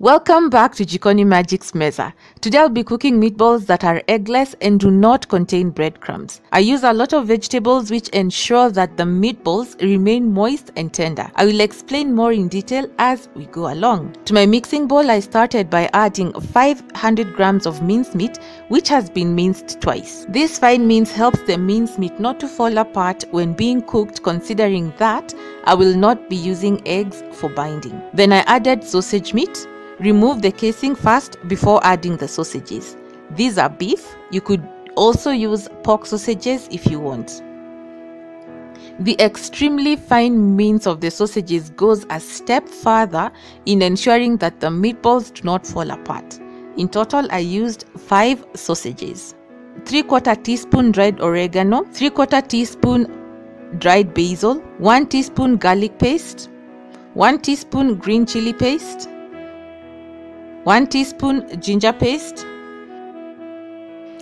Welcome back to Jikoni Magic's Meza. Today I'll be cooking meatballs that are eggless and do not contain breadcrumbs. I use a lot of vegetables which ensure that the meatballs remain moist and tender. I will explain more in detail as we go along. To my mixing bowl, I started by adding 500 grams of minced meat which has been minced twice. This fine mince helps the minced meat not to fall apart when being cooked, considering that I will not be using eggs for binding. Then I added sausage meat. Remove the casing first before adding the sausages. These are beef. You could also use pork sausages if you want. The extremely fine mince of the sausages goes a step further in ensuring that the meatballs do not fall apart. In total, I used 5 sausages. 3/4 teaspoon dried oregano, 3/4 teaspoon dried basil, 1 teaspoon garlic paste, 1 teaspoon green chili paste, 1 teaspoon ginger paste,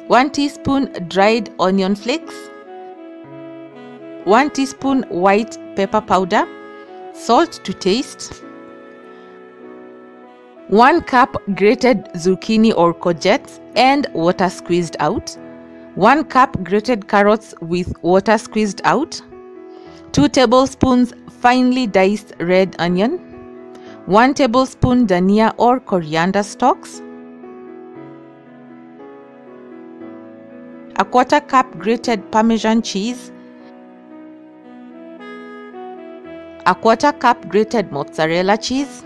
1 teaspoon dried onion flakes, 1 teaspoon white pepper powder, salt to taste, 1 cup grated zucchini or courgette and water squeezed out, 1 cup grated carrots with water squeezed out, 2 tablespoons finely diced red onion, 1 tablespoon dhania or coriander stalks, 1/4 cup grated parmesan cheese, 1/4 cup grated mozzarella cheese,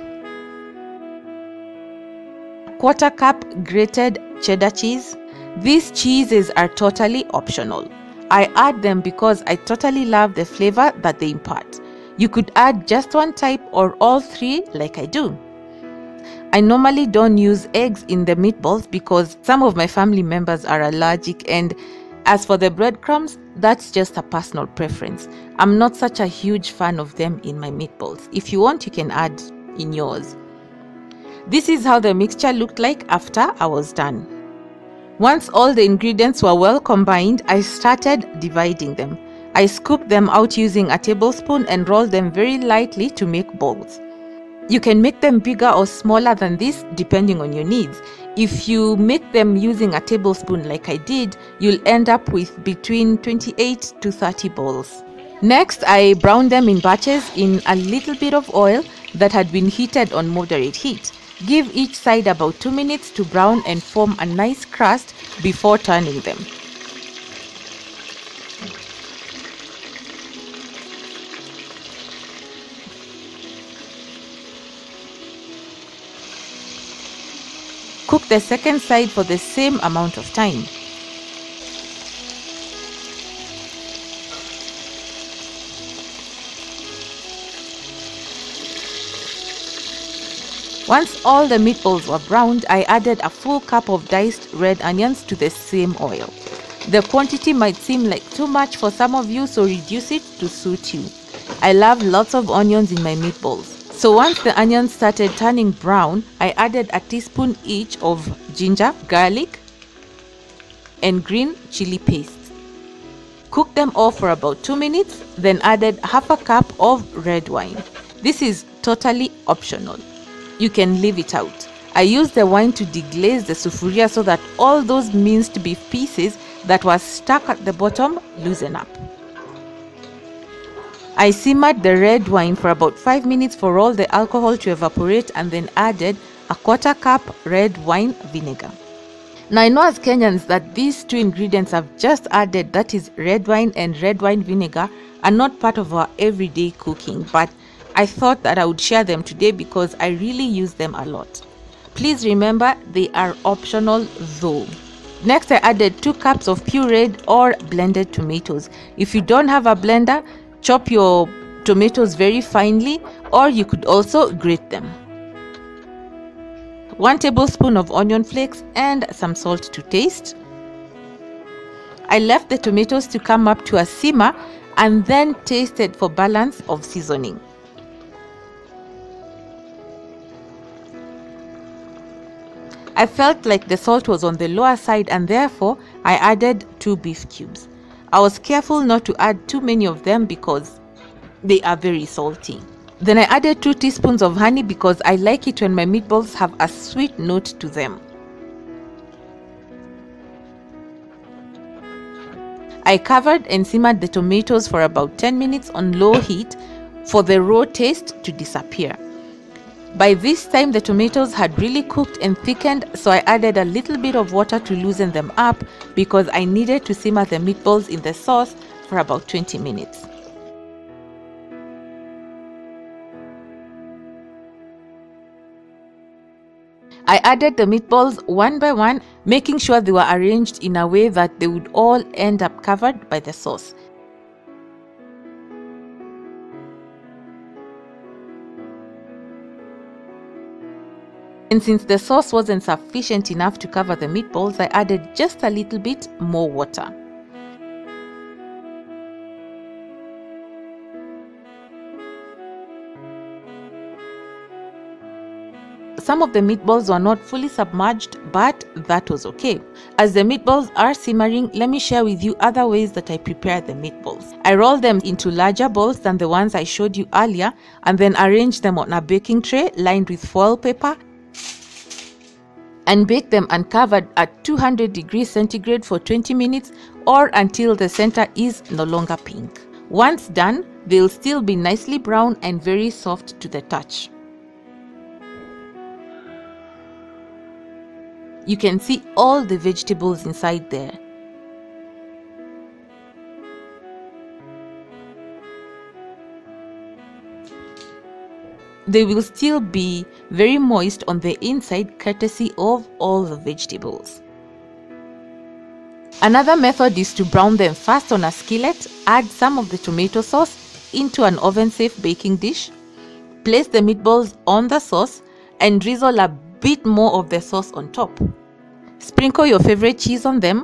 1/4 cup grated cheddar cheese. These cheeses are totally optional. I add them because I totally love the flavor that they impart. You could add just one type or all 3 like I do. I normally don't use eggs in the meatballs because some of my family members are allergic, and as for the breadcrumbs, that's just a personal preference. I'm not such a huge fan of them in my meatballs. If you want, you can add in yours. This is how the mixture looked like after I was done. Once all the ingredients were well combined, I started dividing them. I scooped them out using a tablespoon and rolled them very lightly to make balls. You can make them bigger or smaller than this depending on your needs. If you make them using a tablespoon like I did, you'll end up with between 28 to 30 balls. Next, I browned them in batches in a little bit of oil that had been heated on moderate heat. Give each side about 2 minutes to brown and form a nice crust before turning them. Cook the second side for the same amount of time. Once all the meatballs were browned, I added a full cup of diced red onions to the same oil. The quantity might seem like too much for some of you, so reduce it to suit you. I love lots of onions in my meatballs. So once the onions started turning brown, I added a teaspoon each of ginger, garlic, and green chili paste. Cook them all for about 2 minutes, then added half a cup of red wine. This is totally optional. You can leave it out. I used the wine to deglaze the sufuria so that all those minced beef pieces that were stuck at the bottom loosen up. I simmered the red wine for about 5 minutes for all the alcohol to evaporate, and then added 1/4 cup red wine vinegar. Now I know as Kenyans that these 2 ingredients I've just added, that is red wine and red wine vinegar, are not part of our everyday cooking, but I thought that I would share them today because I really use them a lot. Please remember, they are optional though. Next, I added 2 cups of pureed or blended tomatoes. If you don't have a blender, chop your tomatoes very finely, or you could also grate them. 1 tablespoon of onion flakes and some salt to taste. I left the tomatoes to come up to a simmer and then tasted for balance of seasoning. I felt like the salt was on the lower side, and therefore I added 2 beef cubes. I was careful not to add too many of them because they are very salty. Then I added 2 teaspoons of honey because I like it when my meatballs have a sweet note to them. I covered and simmered the tomatoes for about 10 minutes on low heat for the raw taste to disappear. By this time, the tomatoes had really cooked and thickened, so I added a little bit of water to loosen them up because I needed to simmer the meatballs in the sauce for about 20 minutes. I added the meatballs one by one, making sure they were arranged in a way that they would all end up covered by the sauce. And since the sauce wasn't sufficient enough to cover the meatballs, I added just a little bit more water. Some of the meatballs were not fully submerged, but that was okay. As the meatballs are simmering, let me share with you other ways that I prepare the meatballs. I roll them into larger balls than the ones I showed you earlier and then arrange them on a baking tray lined with foil paper and bake them uncovered at 200 degrees centigrade for 20 minutes or until the center is no longer pink. Once done, they'll still be nicely brown and very soft to the touch. You can see all the vegetables inside there. They will still be very moist on the inside courtesy of all the vegetables. Another method is to brown them first on a skillet, add some of the tomato sauce into an oven-safe baking dish, place the meatballs on the sauce and drizzle a bit more of the sauce on top. Sprinkle your favorite cheese on them,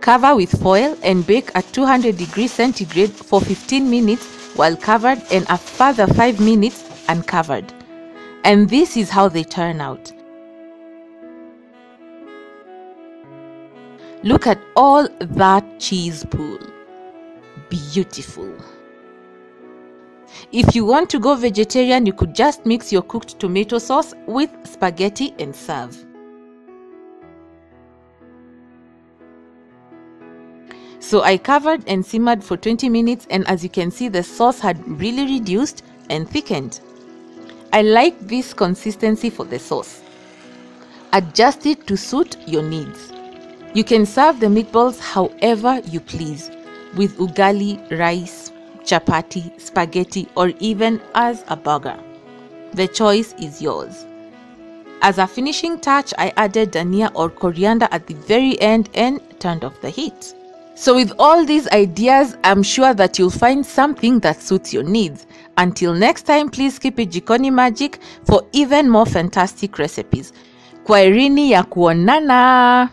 cover with foil and bake at 200 degrees centigrade for 15 minutes while covered and a further 5 minutes uncovered. And this is how they turn out. Look at all that cheese pool. Beautiful. If you want to go vegetarian, you could just mix your cooked tomato sauce with spaghetti and serve. So I covered and simmered for 20 minutes, and as you can see, the sauce had really reduced and thickened. I like this consistency for the sauce. Adjust it to suit your needs. You can serve the meatballs however you please, with ugali, rice, chapati, spaghetti, or even as a burger. The choice is yours. As a finishing touch, I added dhania or coriander at the very end and turned off the heat. So with all these ideas, I'm sure that you'll find something that suits your needs. Until next time, please keep it Jikoni magic for even more fantastic recipes. Kwaherini ya kuonana.